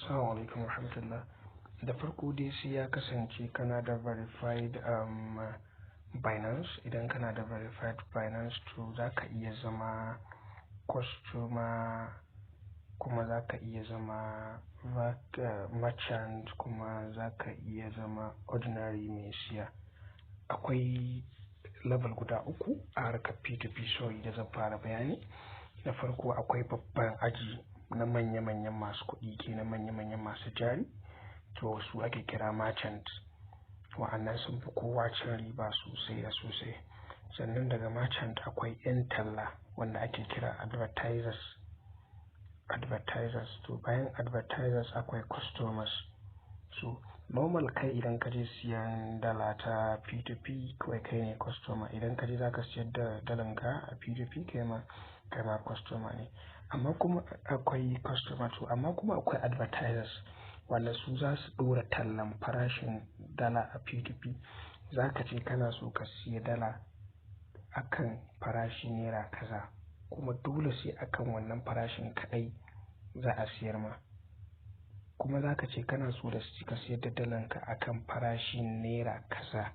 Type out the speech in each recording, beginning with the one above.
Assalamu alaikum warahmatullah. Da farko dai sai ya kasance kana da verified Binance. Idan kana da verified Binance to za ka iya zama customer, kuma za ka iya zama merchant, kuma za ka iya zama ordinary mai siya. Akwai level guda uku a harkar P2P sorry da zan fara bayani. Na farko akwai babban aji na manya-manyan masu kuɗi ke na manya-manyan masu jari, to su ake kira merchant. Wa'annan sun fi kowa cin riba sosai da sosai. Sannan daga merchant akwai 'yan talla wanda ake kira advertisers. To bayan advertisers akwai customers. So normal kai idan ka je siyan dala ta P2P kawai kai ne customer. Idan ka je za ka siyar da dalanka a P2P kai ma customer ne. Amma kuma akwai advertisers wanda su za su ɗora tallan farashin dala a P2P. Za ka ce kana so ka siya dala akan farashi naira kaza, kuma dole sai akan wannan farashin kaɗai za a siyar ma. Kuma za ka ce kana so da ka siyar da dalanka akan farashin naira kaza,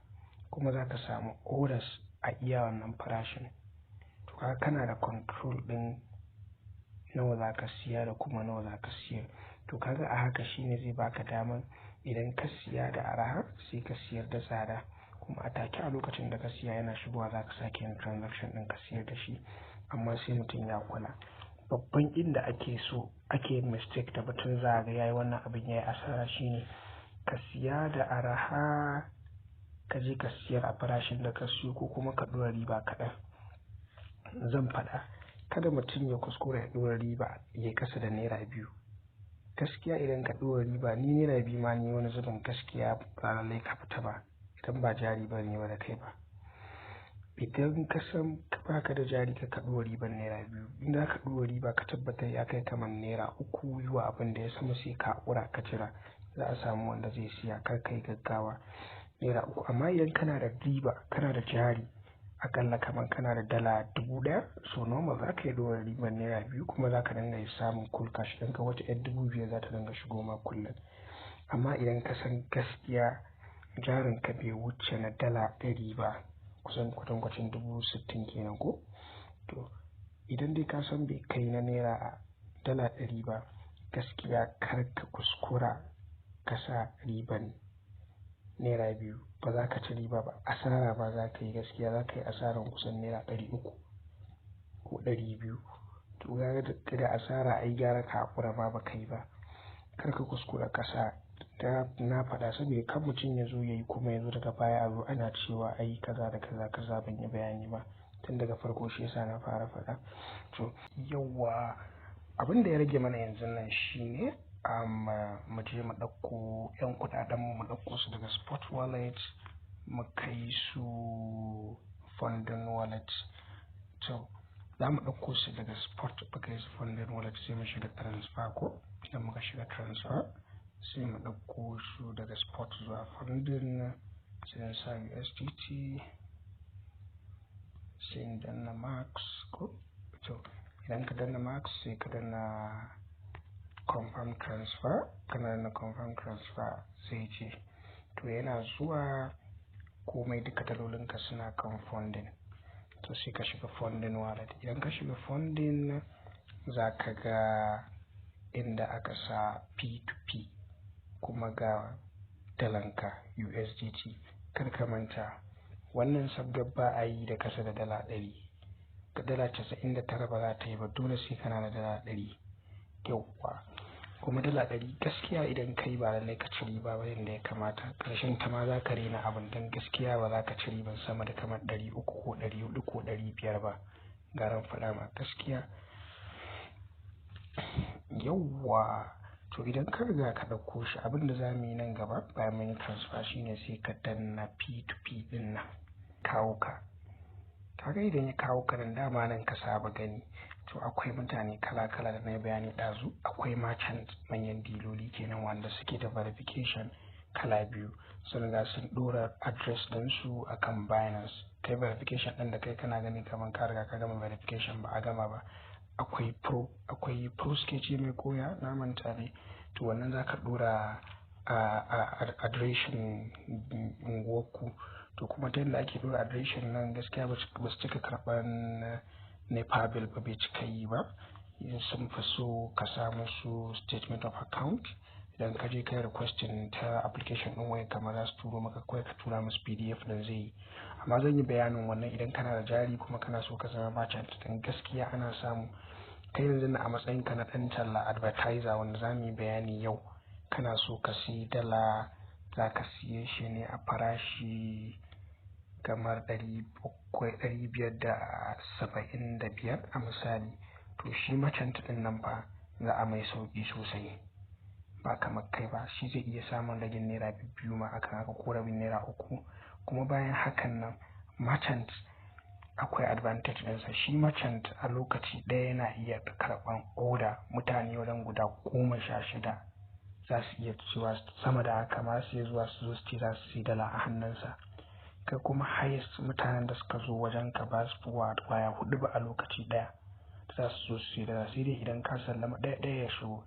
kuma za ka samu orders a iya wannan farashin. To kaga kana da control ɗin nawa za ka siya da kuma nawa za ka siyar. To kaga a haka shine zai baka daman idan ka siya da araha sai ka siyar da tsada, kuma a take a lokacin da ka siya yana shigowa za ka sake yin transaction ɗin ka siyar da shi. Amma sai mutum ya kula. Babban inda ake mistake da mutum za ga yayi wannan abin yayi asara shine ka siya da araha ka je ka siyar a farashin da ka siyo, ko kuma ka ɗora riba kaɗan. Zan faɗa, kada mutum ya kuskura ya ɗora riba ya kasa da naira 2. Gaskiya idan ka ɗora riba, ni naira 2 ma ni wani zubin gaskiya ba lallai ka fita ba idan ba jari ba ne ba da kai ba. Idan ka san baka da jari ka ɗora riban naira 2, in za ka ɗora riba ka tabbatar ya kai kamar naira 3 zuwa abin da ya sama, sai ka haƙura ka jira, za a samu wanda zai siya, kar kai gaggawa. Naira 3. Amma idan kana da riba, kana da jari akalla kamar kana da dala 1000, so normal za ka yi ɗora riban naira 2, kuma za ka dinga samun cool cash ɗinka wata 5,000 za ta dinga shigo ma kullum. Amma idan ka san gaskiya jarinka bai wuce na dala 100 ba, kusan kwatankwacin 60,000 kenan ko? To idan dai ka san bai kai na naira dala 100 ba, gaskiya kar ka kuskura ka sa riban naira 2. Ba za ka ci riba ba, asara ba za ka yi. Gaskiya za ka yi asaran kusan naira 300 ko 200. To da asara ai gara ka haƙura ba ka yi ba. Kar ka kuskura ka sa. Na faɗa saboda kan mutum ya zo ya yi kuma ya zo daga baya a zo ana cewa ai kaza da kaza ban yi bayani ba tun daga farko, shi yasa na fara faɗa. To yawwa, abin da ya rage mana yanzu nan shine mu je mu ɗauko 'yan kuɗaɗen mu ɗauko su daga Spot Wallet mu kai su Funding Wallet. To za mu ɗauko su daga Spot mu kai su Funding Wallet, sai mu shiga transfer ko? Idan muka shiga transfer sai mu ɗauko su daga Spot zuwa Funding, sai mu sa USDT, sai in danna Max ko? To idan ka danna Max sai ka danna Confirm Transfer. Kana danna Confirm Transfer sai ce to yana zuwa komai duka dalolinka suna kan Funding. To sai ka shiga Funding Wallet. Idan ka shiga Funding za ka ga inda aka sa P2P kuma ga dalanka USDT. Kar ka manta wannan sabgar ba a yi da kasa da dala 100. Ga dala 99 ba za ta yi ba, dole sai kana da dala 100. Yauwa, kuma dala 100 gaskiya idan kai ba lallai ka ci riba ba yadda ya kamata. Ƙarshen ta ma za ka rena abin, don gaskiya ba za ka ci riban sama da kamar 300 ko 400 ko 500 ba. Garan faɗa ma gaskiya. Yauwa, to idan ka riga ka ɗauko shi, abin da za mu yi nan gaba bayan mun yi transfer shine sai ka danna P2P ɗin nan kawo ka. Kaga idan ya kawo ka nan, dama nan ka saba gani. To akwai mutane kala-kala da na yi bayani ɗazu. Akwai merchant, manyan diloli kenan wanda suke da verification kala biyu. Sun riga sun ɗora address ɗinsu akan Binance. Kai verification ɗin da kai kana gani kamar ka riga ka gama verification, ba a gama ba. akwai pro sketch mai koya na manta ne, to wannan za ka ɗora a adireshin unguwarku. To kuma ta yadda ake ɗora adireshin nan gaskiya ba su cika karɓan NEPA bill ba, bai cika yi ba. Sun fi so ka sa musu statement of account. Idan ka je kai requesting ta application ɗin wayar kamar za su turo maka, kawai ka tura musu PDF ɗin zai yi. Amma zan yi bayanin wannan idan kana da jari kuma kana so ka zama merchant, dan gaskiya ana samu. Kai yanzu na a matsayinka na ɗan talla advertiser wanda za mu yi bayani yau, kana so ka siyi dala, za ka siye shi ne a farashi kamar 575 a misali. To shi merchant ɗin nan fa za a mai sauƙi sosai, ba kamar kai ba. Shi zai iya samun ragin naira 2 ma akan haka, ko rabin naira 3. Kuma bayan hakan nan merchant akwai advantage ɗinsa. Shi merchant a lokaci ɗaya yana iya karɓan order mutane wajen guda 16. za su iya cewa sama da haka ma su iya zuwa su zo su ce za su siyi dala a hannunsa. Kai kuma highest mutanen da suka zo wajen ka ba su fi waya 4 ba a lokaci ɗaya za su zo su siyi dala. Sai dai idan ka sallama ɗaya ya shigo,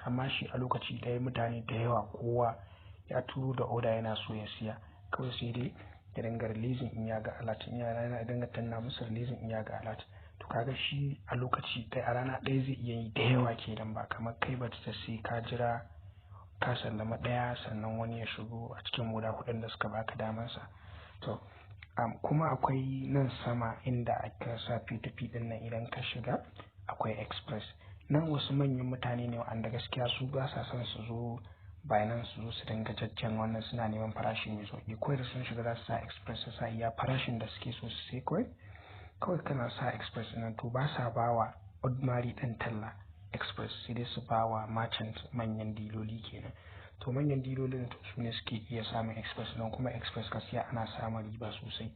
amma shi a lokaci ɗaya mutane da yawa kowa ya turo da order yana so ya siya, kawai sai dai ya dinga releasing in ya ga alert, in ya dinga tanna musu releasing in ya ga alert. To kaga shi a lokaci ɗaya a rana ɗaya zai iya yi da yawa kenan, ba kamar kai ba ta sai ka jira ka sallama ɗaya sannan wani ya shigo a cikin guda 4 da suka baka damansa. To kuma akwai nan sama inda aka sa P2P ɗin nan, idan ka shiga akwai express. Nan wasu manyan mutane ne wanda gaskiya su ba sa son su zo Binance su zo su dinga jajjan wannan, suna neman farashi mai sauƙi. Kawai da sun shiga za su sa express, su sa iya farashin da suke so su sai kawai kana sa express nan. To ba sa bawa ordinary ɗan talla express, sai dai su bawa merchant manyan diloli kenan. To manyan dilolin to su ne suke iya samun express nan, kuma express gaskiya ana samun riba sosai.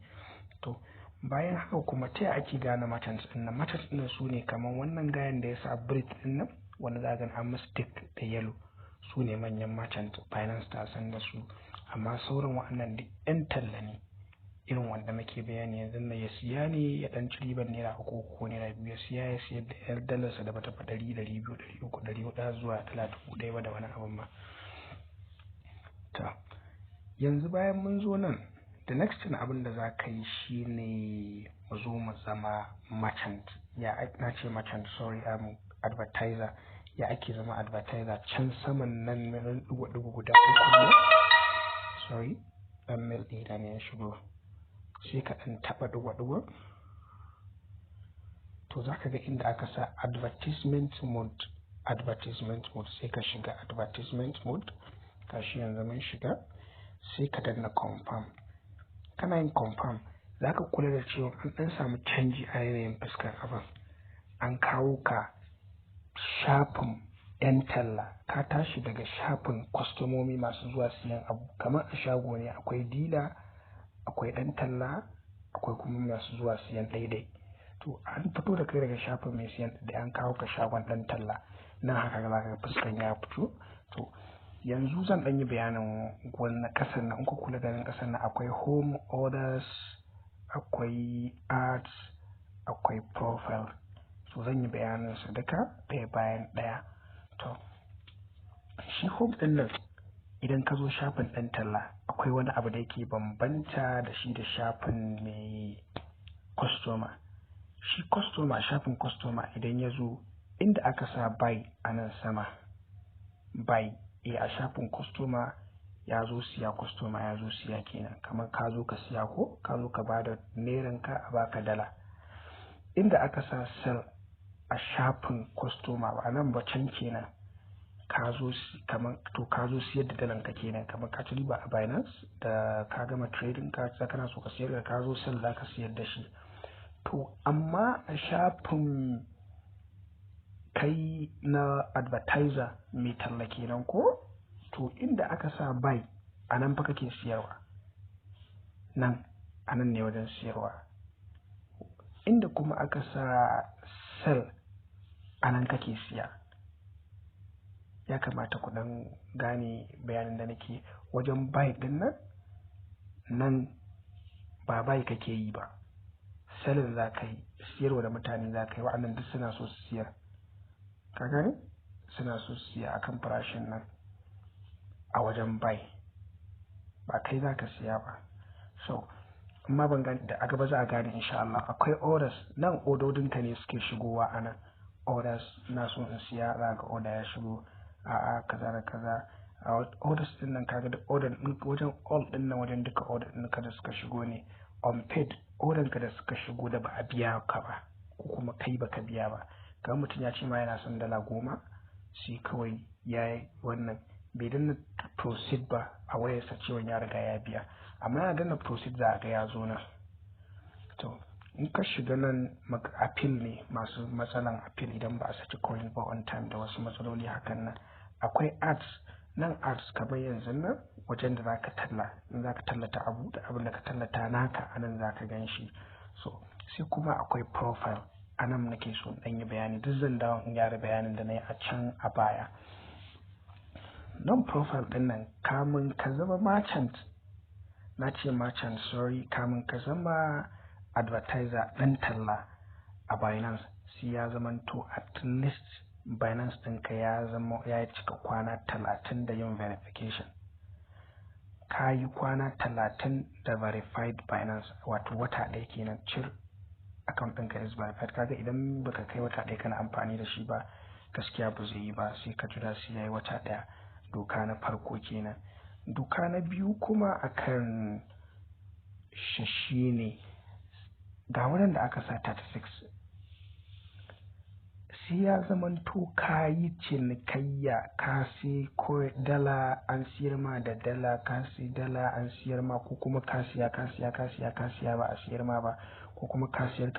To bayan haka kuma ta ake gane merchant ɗin nan? Merchant ɗin nan su ne kamar wannan gayan da ya sa Brit ɗin nan, wanda za ga an masa tick da yellow, su ne manyan merchant. Binance ta san da su, amma sauran waɗannan duk 'yan talla ne, irin wanda nake bayani yanzu na ya siya ne ya ɗan ci ribar naira 3 ko naira 2, ya siya ya siyar da 'yar dalarsa da bata fi 100, 200, 300, 400 zuwa dala 1000 ba da wani abin ma. Ta yanzu bayan mun zo nan, the next thing abin da za ka yi shi ne mu zo mu zama merchant. Na ce merchant, sorry, advertiser. Ya ake zama advertiser? Can saman nan na ɗigo guda 3 ne, sorry, ɗan mail ɗina ne ya shigo. Sai ka ɗan taɓa ɗigo. To za ka ga inda aka sa advertisement mode, sai ka shiga advertisement mode. Kashi yanzu mun shiga, sai ka danna confirm. Kana yin confirm za ka kula da cewa an ɗan samu canji a yanayin fuskar abin. An kawo ka shafin 'yan talla, ka tashi daga shafin kwastomomi masu zuwa siyan abu. Kamar a shago ne, akwai dila, akwai ɗan talla, akwai kuma masu zuwa siyan daidai. To an fito da kai daga shafin mai siyan da an kawo ka shagon ɗan talla. Nan haka za ka ga fuskan ya fito. To yanzu zan ɗan yi bayanin wannan ƙasar nan. In ku kula da nan ƙasar nan akwai home orders, akwai ads, akwai profile. So zan yi bayanin su duka ɗaya bayan ɗaya. To shi home ɗin nan, idan ka zo shafin ɗan talla akwai wani abu da yake bambanta da shi da shafin mai customer. Shi customer, shafin customer idan ya zo inda aka sa buy a nan sama, buy, a shafin customer ya zo siya, customer ya zo siya kenan. Kamar ka zo ka siya ko ka zo ka bada neranka a baka dala. Inda aka sa sell a shafin customer ba nan ba, can kenan ka zo siyar da dalanka kenan. Kamar ka ci riba a Binance da ka gama trading ka kana so ka siyar da, ka zo sell za ka siyar da shi. To amma a shafin kai na advertiser mai talla kenan ko, to inda aka sa buy a nan fa kake siyarwa, nan a nan ne wajen siyarwa. Inda kuma aka sa sell a nan kake siya. Ya kamata ku dan gane bayanin da nake. Wajen buy din nan ba buy kake yi ba, selling za ka yi, siyarwa da mutane za ka yi, wa'annan duk suna so su siyar, ka gani suna so su siya akan farashin nan a wajen buy, ba kai za ka siya ba. So amma ban gani da a gaba za a gane insha Allah. Akwai orders nan, ododinka ne suke shigowa a nan, orders na so in siya, za ga order ya shigo, a'a kaza da kaza. Orders din nan kaga da order din wajen all din nan, wajen duka order din ka da suka shigo ne unpaid, order ka da suka shigo da ba a biya ka ba ko kuma kai baka biya ba. Kamar mutum ya ce ma yana son $10 sai kawai ya yi wannan bai danna proceed ba a wayarsa cewa ya riga ya biya, amma yana danna proceed za a ga ya zo nan. To in ka shiga nan appeal ne, masu matsalan appeal idan ba a saki coin ba on time da wasu matsaloli hakan nan. Akwai ads nan, ads kamar yanzu nan wajen da zaka talla, in zaka tallata abu da abin da ka tallata naka anan zaka gan shi. So sai kuma akwai profile, anan nake so in yi bayani, duk zan dawo in gyara bayanin da na yi a can a baya. Nan profile din nan, kamun ka zama merchant, na ce merchant sorry, kamun ka zama advertiser ɗan talla a Binance, sai ya zamanto at least Binance ɗinka ya cika kwana 30 da yin verification. Ka yi kwana 30 da verified Binance, wato wata ɗaya kenan cir account ɗinka is verified. Kaga idan baka kai wata ɗaya kana amfani da shi ba, gaskiya ba zai yi ba, sai ka jira sai yayi wata ɗaya. Doka na farko kenan. Doka na biyu kuma akan shi ne ga wurin da aka sa 36, sai ya zamanto ka yi cinikayya, ka sai ko dala an siyar ma da dala, ka sai dala an siyar ma, ko kuma ka siya ba a siyar ma ba, ko kuma ka siyar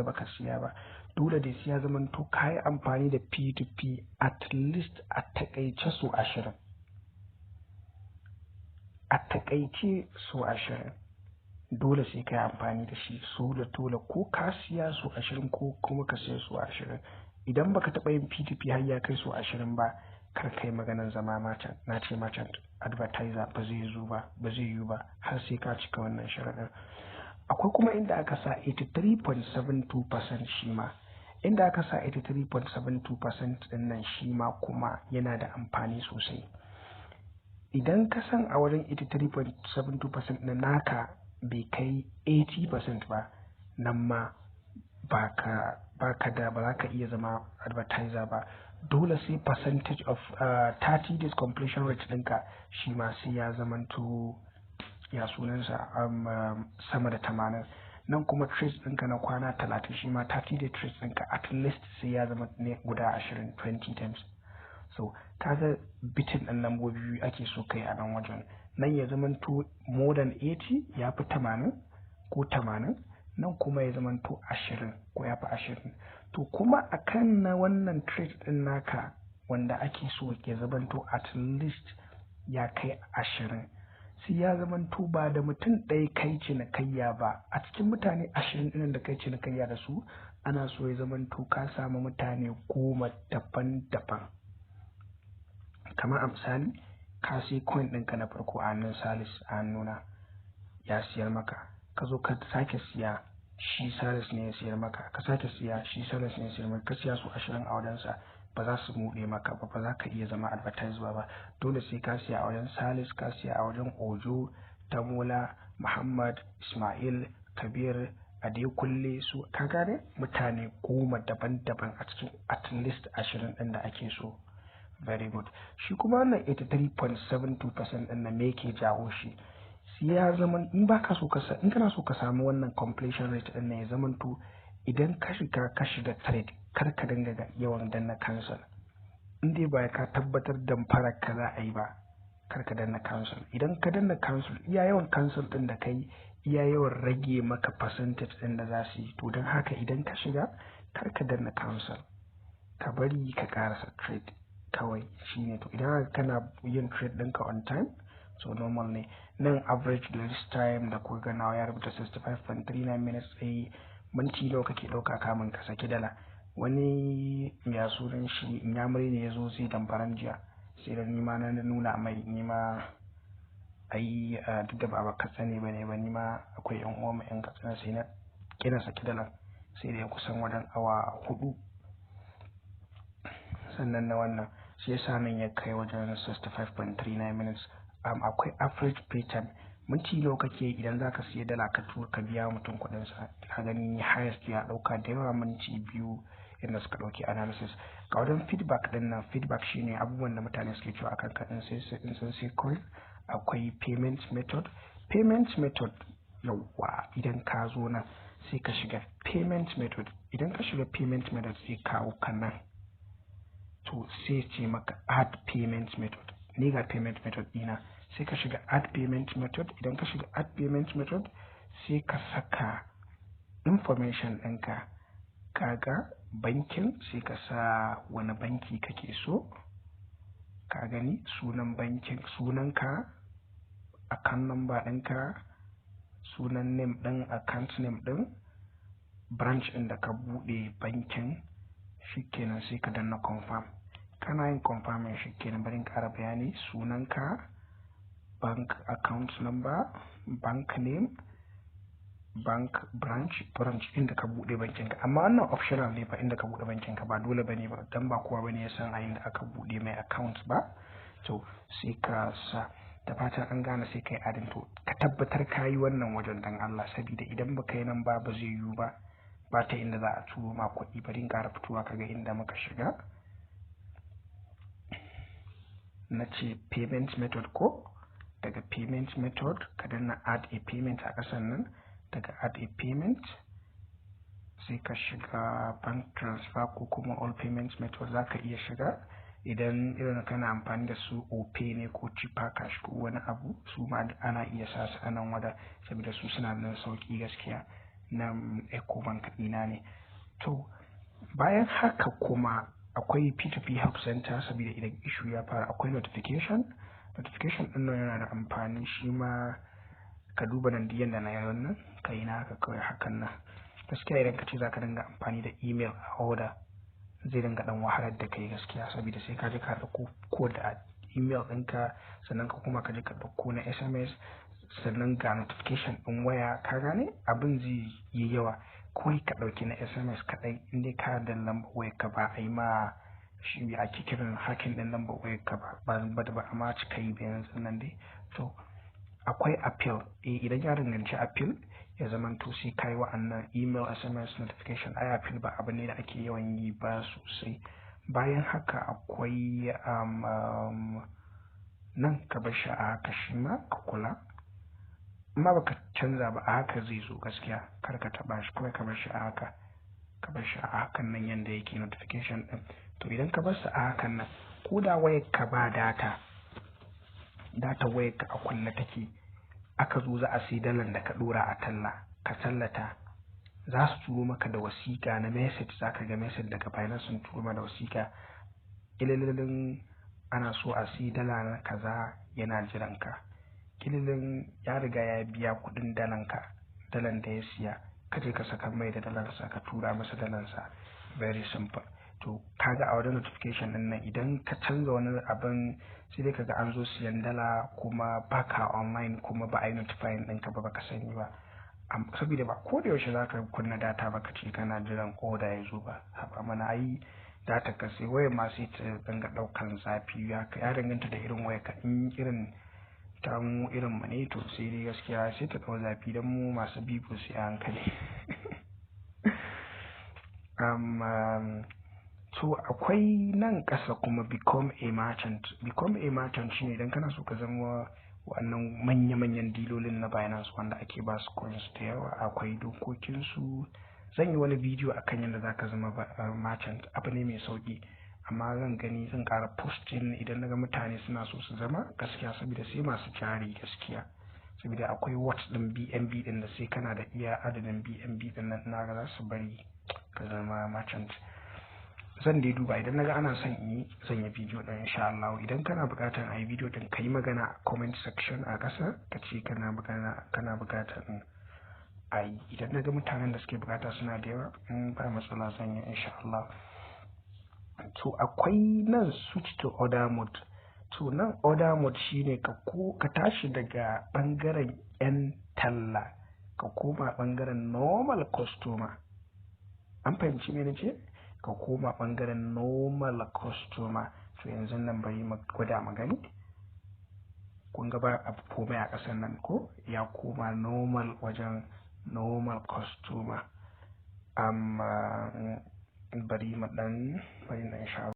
ba ka siya ba. Dole dai sai ya zamanto ka yi amfani da P2P at least a takaice so 20. A takaice so 20. Dole sai ka yi amfani da shi dole ko ka siya so 20 ko kuma ka siya so 20. Idan baka taɓa yin P2P har ya kai so 20 ba, kar kai maganan zama merchant. Na ce merchant advertiser ba zai yiwu ba har sai ka cika wannan sharaɗin. Akwai kuma inda aka sa 83.72% shi ma. Inda aka sa 83.72% ɗin nan shi ma kuma yana da amfani sosai. Idan ka san a wajen 83.72% na naka bai kai 80% ba, nan ma ba za ka iya zama advertiser ba. Dole sai percentage of 30 days completion rate ɗinka shi ma sai ya zamanto ya sunansa sama da 80. Nan kuma trades ɗinka na kwana 30 shi ma 30 day trades ɗinka at least sai ya zama ne guda 20 times. So kaga bitin ɗin lambobi biyu ake so kai a nan wajen. Nan ya zamanto more than 80 ya fi 80 ko 80, nan kuma ya zamanto 20 ko ya fi 20. To kuma akan na wannan trade ɗin naka wanda ake so ya zamanto at least ya kai 20, sai ya zamanto ba da mutum ɗaya kai cinikayya ba. A cikin mutane 20 ɗin da kai cinikayya da su, ana so ya zamanto ka samu mutane 10 daban-daban. Kamar a misali, ka sai coin ɗinka na farko a hannun Salis a hannuna ya siyar maka, ka zo ka sake siya, shi Salis ne ya siyar maka, ka sake siya, shi Salis ne ya siyar maka, ka siya su 20 a wajensa, ba za su buɗe maka ba za ka iya zama advertiser ba. Dole sai ka siya a wajen Salis, ka siya a wajen Ojo, Tamola, Muhammad, Ismail, Kabir, Adekunle, su ka gane mutane 10 daban-daban a cikin at least 20 ɗin da ake so. Very good. Shi kuma wannan 83.72% ɗin na me ke jawo shi? Sai ya zama in kana so ka samu wannan completion rate ɗin ya zamanto idan ka shiga trade, kar ka dinga yawan danna cancel. In dai ba ka tabbatar damfarar ka za a yi ba, kar ka danna cancel. Idan ka danna cancel, iya yawan cancel ɗin da kai, iya yawan rage maka percentage ɗin da za su yi. To don haka idan ka shiga, kar ka danna cancel, ka bari ka karasa trade kawai shine. To idan kana yin trade ɗinka on time, so normal ne. Nan average release time da kuka ganawa ya rubuta 65.39 minutes. Minti nawa kake ɗauka kamun ka saki dala? Wani ya sunan shi Inyamuri ne ya zo sai damfaran jiya, sai da nima na nuna mai nima duk da ba Katsina ne ba nima akwai yan uwa mai yan Katsina, sai na kina saki dalar sai da ya kusan wajen awa 4 sannan na wannan shi yasa nan ya kai wajen 65.39 minutes. Akwai average pay time, minti nawa kake idan zaka siya dala ka biya mutum kuɗin sa. Ina gani highest ya ɗauka da yawa minti 2 inda suka ɗauki analysis. Ga wajen feedback din nan, feedback shine abubuwan da mutane suke cewa akan ka in sun sai coin. Akwai payment method yawa idan ka zo nan sai ka shiga payment method. Idan ka shiga payment method sai kawo kan nan to sai ce maka add payment method. Ni ga payment method ɗina sai ka shiga add payment method. Idan ka shiga add payment method sai ka saka information ɗinka, kaga bankin sai ka sa wani banki kake so, ka gani sunan bankin, sunanka, account number ɗinka, sunan name ɗin, account name ɗin, branch ɗin da ka buɗe bankin, shikenan sai ka danna confirm. Kana yin confirm shikenan bari in ƙara bayani, sunanka, bank account number, bank name, bank branch inda ka buɗe bankin ka. Amma wannan optional ne ba inda ka buɗe bankin ka, ba dole bane ba dan ba kowa bane ya san a inda aka buɗe mai account ba. To sai ka sa, da fatan an gane, sai kai adin. To ka tabbatar ka yi wannan wajen dan Allah, saboda idan baka yi nan ba zai yiwu ba ta inda za a turo ma kuɗi. Bari in ƙara fitowa kaga inda muka shiga. Na ce payment method ko, daga payment method ka danna add a payment a ƙasan nan. Daga add a payment sai ka shiga bank transfer ko kuma all payment method za ka iya shiga. Idan irin kana amfani da su Opay ne ko Chipper Cash ko wani abu, su ma ana iya sa su a nan wada saboda su suna da sauki gaskiya. Nan Ecobank ɗina ne. To bayan haka kuma akwai P2P Help Center, saboda idan issue ya fara akwai notification ɗin nan yana da amfani shi ma. Ka duba nan diyan da na yi wannan kai na haka kawai hakan nan. Gaskiya idan ka ce za ka dinga amfani da email a order zai dinga dan wahalar da kai gaskiya, saboda sai ka je ka ɗauko code a email ɗinka, sannan ka kuma ka je ka ɗauko na SMS, sannan ga notification ɗin waya, ka gane abin zai yi yawa. Kawai ka ɗauki na SMS kaɗai, inda ka da lambar wayar ka ba a yi ma shi ake kiran hacking ɗin lambar wayar ka ba amma cika yi da yanzu nan dai. To akwai appeal, idan ya danganci appeal ya zamanto sai kai wa'annan email, SMS, notification. Appeal ba abu ne da ake yawan yi ba sosai. Bayan haka akwai nan ka bar shi a haka shi ma ka kula, amma baka canza ba a haka zai zo gaskiya. Kar ka taba shi, kawai ka bar shi a haka, ka bar shi a hakan nan yanda yake notification din. To idan ka bar su a hakan nan, ko da wayar ka ba data wayar ka a kulle take, aka zo za a sai dalar da ka dora a talla ka tallata, za su turo maka da wasiƙa na message. Za ka ga message daga Binance sun turo maka da wasiƙa, kililin ana so a sai dala na kaza yana jiran ka. Kililin ya riga ya biya kuɗin dalan da ya siya, ka je ka saka mai da dalarsa, ka tura masa dalarsa. Very simple. To kaga a wajen notification din nan idan ka canza wani abin sai dai kaga an zo siyan dala kuma baka online, kuma ba a yi notifying ɗinka ba, baka sani ba. Saboda ba ko da yaushe zaka kunna data ba ka ce kana jiran order ya zo ba. Haba mana ai data ka sai wayar ma sai ta dinga ɗaukan zafi. Ya danganta da irin wayar ka. In irin ta mu irin mu ne to sai dai gaskiya sai ta ɗau zafi, dan mu masu bibo sai a hankali. So akwai nan ƙasa kuma become a merchant. Become a merchant shine idan kana so ka zama wannan manya-manyan dilolin na Binance wanda ake ba su coins da yawa, akwai dokokinsu. Zan yi wani bidiyo akan yadda za ka zama merchant. Abu ne mai sauki, amma zan ƙara posting idan naga mutane suna so su zama gaskiya, saboda sai masu jari gaskiya. Saboda akwai watts ɗin BNB ɗin da sai kana da iya adadin BNB ɗin nan naga za su bari ka zama merchant. Zan dai duba idan naga ana son zan yi bidiyo ɗin insha Allah. Idan kana buƙatar a yi bidiyo ɗin ka yi magana a comment section a ƙasa, ka ce kana buƙatar a yi. Idan naga mutanen da suke buƙata suna da yawa, ba matsala zan yi insha Allah. To akwai nan switch to order mode. To nan order mode shine ka tashi daga ɓangaren 'yan talla ka koma ɓangaren normal customer. An fahimci me nace? Ka koma ɓangaren normal customer. To yanzu nan bari mu gwada mu gani. Kun ga ba abu komai a ƙasan nan ko? Ya koma normal wajen normal customer. Amma bari na sha